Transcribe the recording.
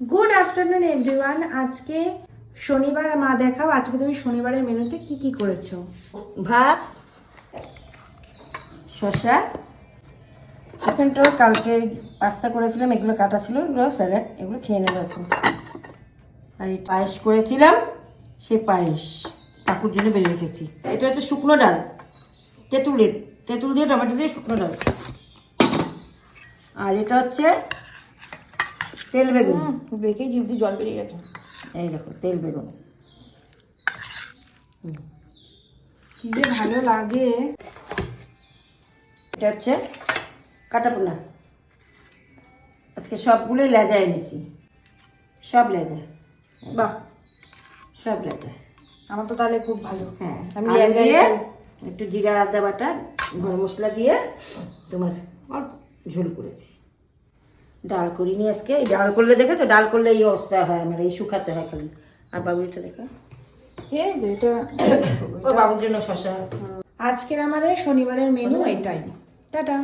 Good afternoon everyone. আজকে শনিবার, মা দেখাও আজকে তুমি শনিবারের মেনুতে কি কি করেছো। ভাত, শসা, এখানটাও কালকে পাস্তা করেছিলাম, এগুলো কাটা ছিল, এগুলো স্যালাড, এগুলো খেয়ে নেবো এখন। আর এই পায়েস করেছিলাম, সেই পায়েস কাকুর জন্য বেরিয়ে রেখেছি। এটা হচ্ছে শুকনো ডাল, তেঁতুল দিয়ে টমেটো দিয়ে শুকনো ডাল। আর এটা হচ্ছে তেল বেগুন, দেখেই জিভ দিয়ে জল বেরিয়ে গেছে। এই দেখো তেল বেগুন। কি যে ভালো লাগে। এটা হচ্ছে কাটাপোনা, আজকে সবগুলোই লেজা এনেছি, সব লেজা, বাহ, সব লেজা। আমার তো তাহলে খুব ভালো। হ্যাঁ, আমি আলু লেজা দিয়ে খাই। একটু জিরা আদা বাটা, গরম মশলা দিয়ে তোমার অল্প ঝোল করেছি। ডাল করিনি আজকে, এই ডাল করলে দেখে তো, ডাল করলে এই অবস্থা হয় আমার, এই শুকাতে হয় খালি। আর বাবুটা দেখো, এই যে এটা ও বাবুর জন্য শশা। আজকের আমাদের শনিবারের মেনু এটাই। টাটা।